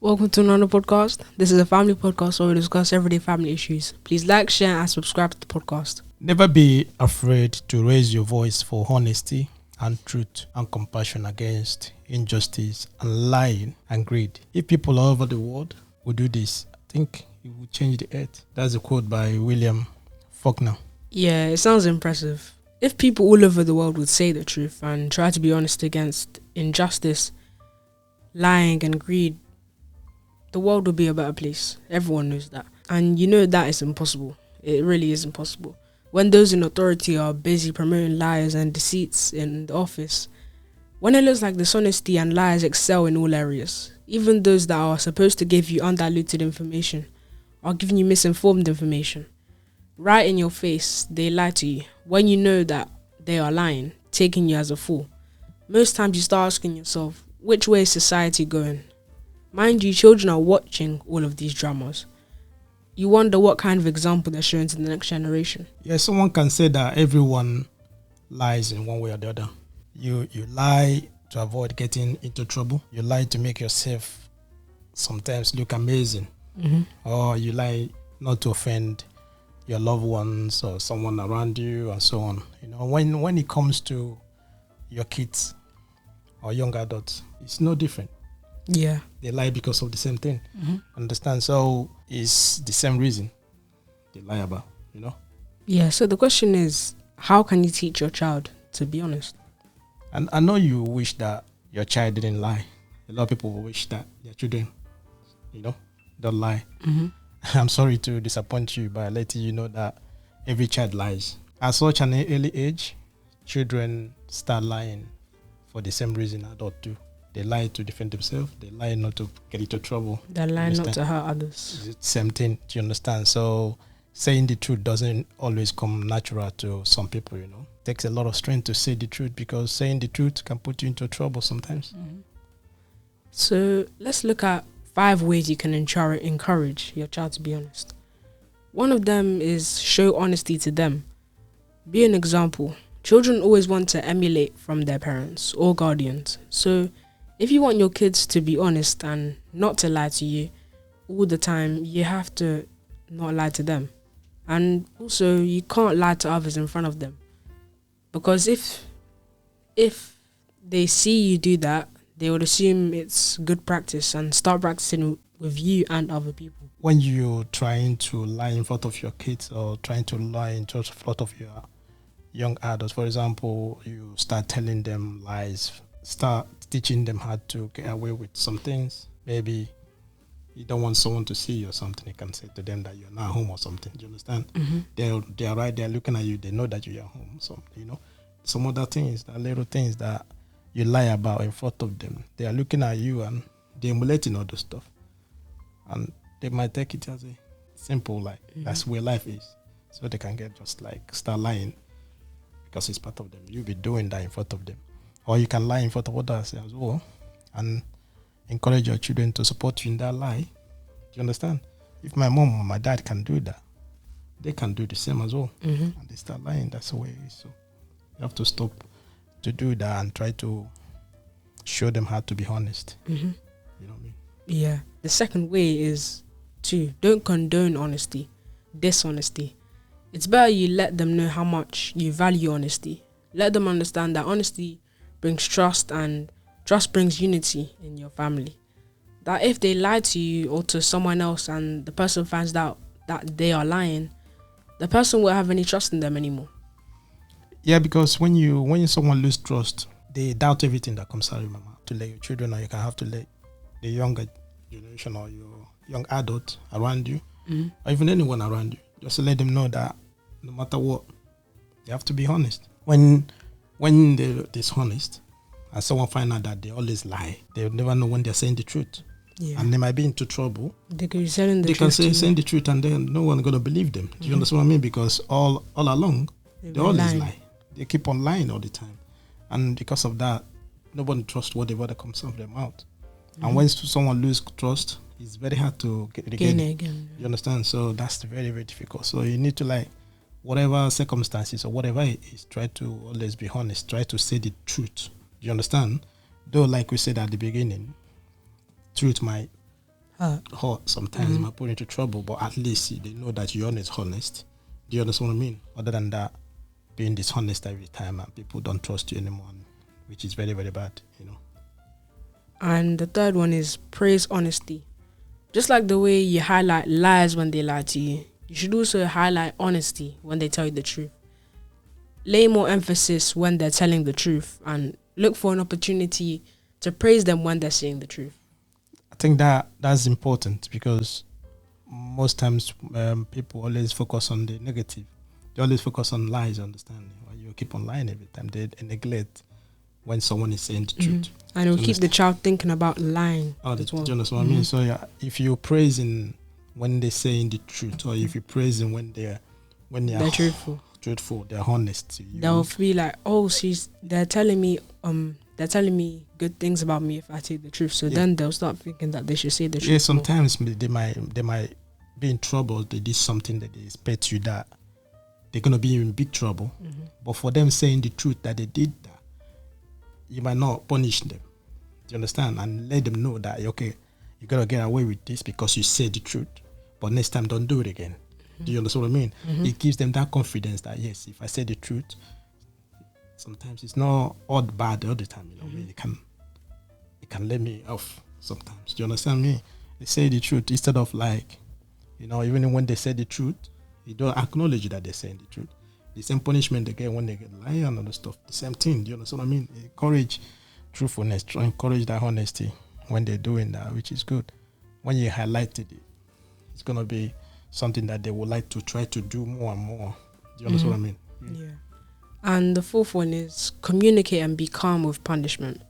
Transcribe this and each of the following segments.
Welcome to another podcast. This is a family podcast where we discuss everyday family issues. Please like, share, and subscribe to the podcast. Never be afraid to raise your voice for honesty and truth and compassion against injustice and lying and greed. If people all over the world would do this, I think it would change the earth. That's a quote by William Faulkner. Yeah, it sounds impressive. If people all over the world would say the truth and try to be honest against injustice, lying, and greed, the world would be a better place. Everyone knows that. And you know that is impossible. It really is impossible. When those in authority are busy promoting lies and deceits in the office, when it looks like dishonesty and lies excel in all areas, even those that are supposed to give you undiluted information are giving you misinformed information. Right in your face, they lie to you. When you know that they are lying, taking you as a fool, most times you start asking yourself, which way is society going? Mind you, children are watching all of these dramas. You wonder what kind of example they're showing to the next generation. Yeah, someone can say that everyone lies in one way or the other. You lie to avoid getting into trouble. You lie to make yourself sometimes look amazing. Or you lie not to offend your loved ones or someone around you and so on. You know, when it comes to your kids or young adults, it's no different. Yeah. They lie because of the same thing. Understand? So it's the same reason they lie about, you know? Yeah, so the question is, how can you teach your child to be honest? And I know you wish that your child didn't lie. A lot of people wish that their children, you know, don't lie. I'm sorry to disappoint you, but I let you know that every child lies. At such an early age, children start lying for the same reason adults do. They lie to defend themselves. They lie not to get into trouble. They lie not to hurt others. It's the same thing. Do you understand? So saying the truth doesn't always come natural to some people, you know. It takes a lot of strength to say the truth because saying the truth can put you into trouble sometimes. So let's look at 5 ways you can encourage your child to be honest. One of them is show honesty to them. Be an example. Children always want to emulate from their parents or guardians. So if you want your kids to be honest and not to lie to you all the time, you have to not lie to them. And also, you can't lie to others in front of them. Because if they see you do that, they would assume it's good practice and start practicing with you and other people. When you're trying to lie in front of your kids or trying to lie in front of your young adults, for example, you start telling them lies, start teaching them how to get away with some things. Maybe you don't want someone to see you or something. You can say to them that you're not home or something. Do you understand? They're right there looking at you. They know that you're home. So, you know, some other things, the little things that you lie about in front of them. They are looking at you and they're emulating all the stuff. And they might take it as a simple, like, that's where life is. So they can get just like start lying because it's part of them. You'll be doing that in front of them. Or you can lie in front of others as well and encourage your children to support you in that lie. Do you understand? If my mom or my dad can do that, they can do the same as well. And they start lying. That's the way it is. So you have to stop to do that and try to show them how to be honest. You know what I mean? Yeah. The second way is to don't condone honesty, dishonesty. It's better you let them know how much you value honesty. Let them understand that honesty brings trust and trust brings unity in your family. That if they lie to you or to someone else and the person finds out that they are lying, the person won't have any trust in them anymore. Yeah, because when someone loses trust, they doubt everything that comes out of your mouth. To let your children, or you can have to let the younger generation or your young adult around you, or even anyone around you, just to let them know that no matter what, they have to be honest. When they're dishonest and someone find out that they always lie, they'll never know when they're saying the truth. Yeah. And they might be into trouble. They could be saying they can say saying the truth and then no one's going to believe them. Do you understand what I mean? Because all along, they always lie. They keep on lying all the time. And because of that, nobody trusts whatever that comes out of their mouth. And when someone loses trust, it's very hard to gain it again. You understand? So that's very, very difficult. So you need to, like, whatever circumstances or whatever it is, try to always be honest. Try to say the truth. Do you understand? Though, like we said at the beginning, truth might hurt sometimes, might put into trouble, but at least they know that you're honest. Do you understand what I mean? Other than that, being dishonest every time and people don't trust you anymore, which is very, very bad, And the third one is praise honesty. Just like the way you highlight lies when they lie to you, you should also highlight honesty when they tell you the truth. Lay more emphasis when they're telling the truth and look for an opportunity to praise them when they're saying the truth. I think that's important because most times people always focus on the negative. They always focus on lies, understand? You keep on lying every time. They neglect when someone is saying the truth. And it will keep the child thinking about lying as well. Do you understand what I mean? So yeah, if you're praising when they're saying the truth, or if you're praising when they're truthful, they're honest to you, they'll feel like, oh, they're telling me good things about me if I say the truth. So then they'll start thinking that they should say the truth. Yeah, sometimes they might be in trouble. They did something that they expect you that they're gonna be in big trouble. But for them saying the truth that they did that, you might not punish them. Do you understand? And let them know that okay, you're gonna get away with this because you said the truth. But next time, don't do it again. Do you understand what I mean? It gives them that confidence that yes, if I say the truth, sometimes it's not all bad all the time. It can let me off sometimes. Do you understand me? They say the truth instead of like, even when they say the truth, you don't acknowledge that they're saying the truth. The same punishment they get when they get lying and other stuff. The same thing. Do you understand what I mean? Encourage truthfulness, encourage that honesty when they're doing that, which is good. When you highlighted it, it's gonna be something that they would like to try to do more and more. Do you understand what I mean? Yeah. And the fourth one is communicate and be calm with punishment.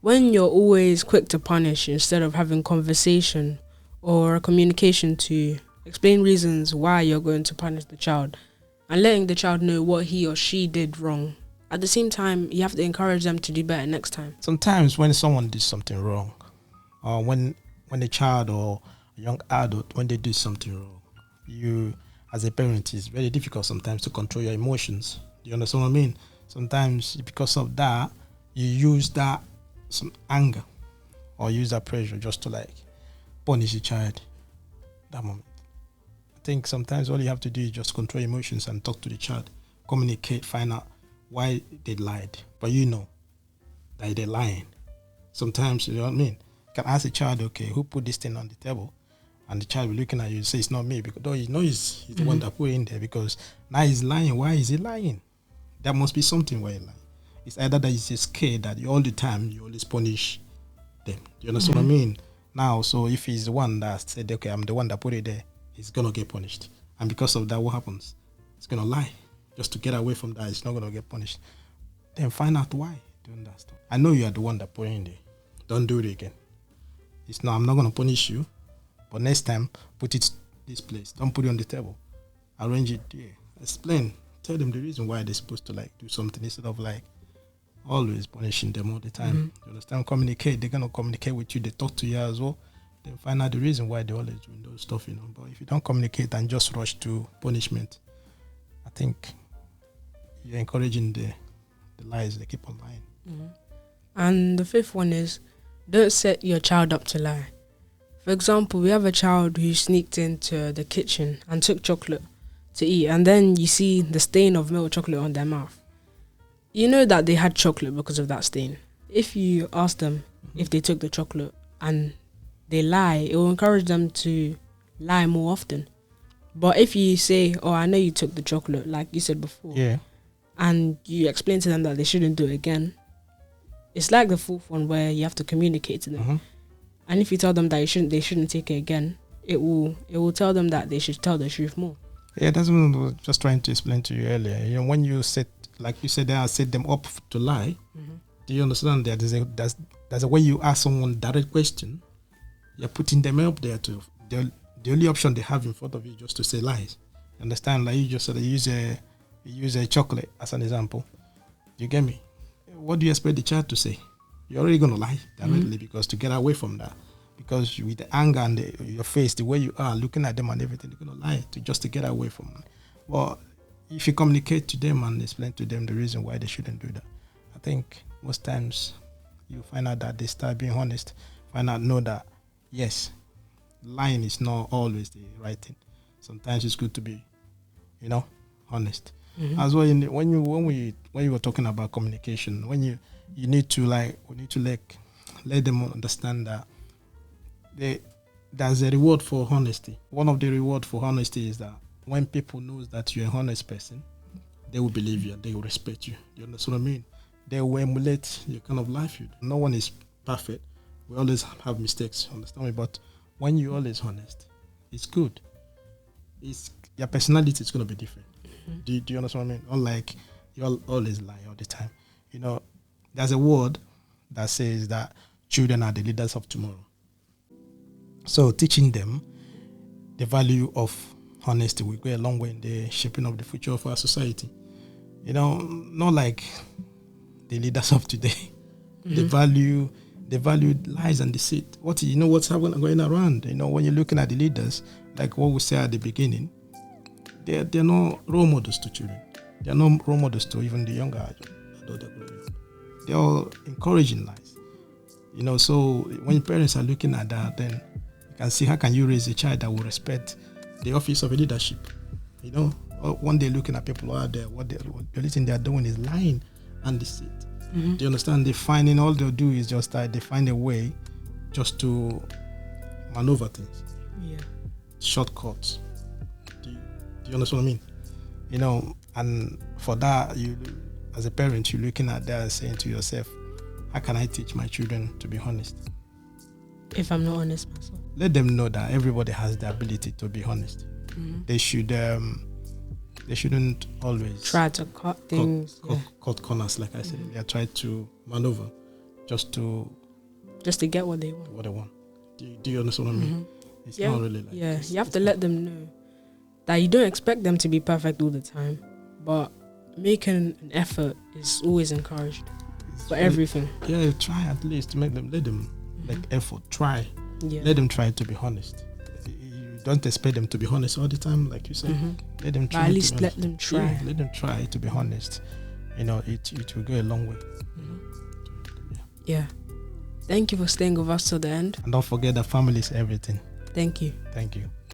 When you're always quick to punish instead of having conversation or a communication to explain reasons why you're going to punish the child and letting the child know what he or she did wrong. At the same time, you have to encourage them to do better next time. Sometimes when someone did something wrong, or when a child or a young adult, when they do something wrong, you as a parent, it's very difficult sometimes to control your emotions. Do you understand what I mean? Sometimes because of that, you use that some anger or use that pressure just to like punish the child that moment. I think sometimes all you have to do is just control emotions and talk to the child, communicate, find out why they lied. But you know that they're lying. Sometimes, you know what I mean? You can ask the child, okay, who put this thing on the table? And the child will be looking at you and say, it's not me, because you know he's the one that put it in there, because now he's lying. Why is he lying? There must be something why he's lying. It's either that he's just scared that all the time you always punish them. Do you understand what I mean? Now, so if he's the one that said, okay, I'm the one that put it there, he's going to get punished. And because of that, what happens? He's going to lie. Just to get away from that, he's not going to get punished. Then find out why doing that stuff. I know you are the one that put it in there. Don't do it again. I'm not going to punish you. But next time, put it this place. Don't put it on the table. Arrange it there. Explain. Tell them the reason why they're supposed to like do something instead of like always punishing them all the time. You understand? Communicate. They're gonna communicate with you. They talk to you as well. Then find out the reason why they're always doing those stuff, But if you don't communicate and just rush to punishment, I think you're encouraging the lies. They keep on lying. And the fifth one is don't set your child up to lie. For example, we have a child who sneaked into the kitchen and took chocolate to eat, and then you see the stain of milk chocolate on their mouth. You know that they had chocolate because of that stain. If you ask them if they took the chocolate and they lie, it will encourage them to lie more often. But if you say, oh, I know you took the chocolate, like you said before, and you explain to them that they shouldn't do it again, it's like the fourth one where you have to communicate to them. And if you tell them that they shouldn't take it again, it will tell them that they should tell the truth more. Yeah, that's what I was just trying to explain to you earlier. When you set, like you said, I set them up to lie. Do you understand that there's a way you ask someone direct question? You're putting them up there to the only option they have in front of you just to say lies. You understand? Like you just said, you use a chocolate as an example. You get me? What do you expect the child to say? You're already going to lie directly because to get away from that. Because with the anger and your face, the way you are looking at them and everything, you're going to lie just to get away from it. But if you communicate to them and explain to them the reason why they shouldn't do that, I think most times you find out that they start being honest, know that, yes, lying is not always the right thing. Sometimes it's good to be, honest. As well, when you were talking about communication, when you need to let them understand that there's a reward for honesty. One of the reward for honesty is that when people knows that you're an honest person, they will believe you and they will respect you. You understand what I mean? They will emulate your kind of life. No one is perfect. We always have mistakes, understand me? But when you're always honest, it's good. Your personality is going to be different. Do you understand what I mean? Unlike you always lie all the time. There's a word that says that children are the leaders of tomorrow. So teaching them the value of honesty will go a long way in the shaping of the future of our society. Not like the leaders of today. They value lies and deceit. What's going around? When you're looking at the leaders, like what we said at the beginning, they're not role models to children. They're not role models to even the younger adult. They're all encouraging lies. So when parents are looking at that, then you can see how can you raise a child that will respect the office of a leadership. One day looking at people out there, the only thing they're doing is lying and deceit. Do you understand? All they'll do is just that they find a way just to maneuver things. Yeah. Shortcuts. Do you understand what I mean? And for that, you as a parent, you're looking at that and saying to yourself, how can I teach my children to be honest? If I'm not honest myself. Let them know that everybody has the ability to be honest. They shouldn't always try to cut things. Cut corners, like I said. They try to maneuver just to get what they want. Do you understand what I mean? It's not really like this. You have to let them know that you don't expect them to be perfect all the time, but making an effort is always encouraged for everything. Yeah, try at least to let them effort. Try. Yeah. Let them try to be honest. You don't expect them to be honest all the time, like you said. Let them try. But at least let them try. Yeah, let them try to be honest. It will go a long way. Yeah. Thank you for staying with us till the end. And don't forget that family is everything. Thank you. Thank you.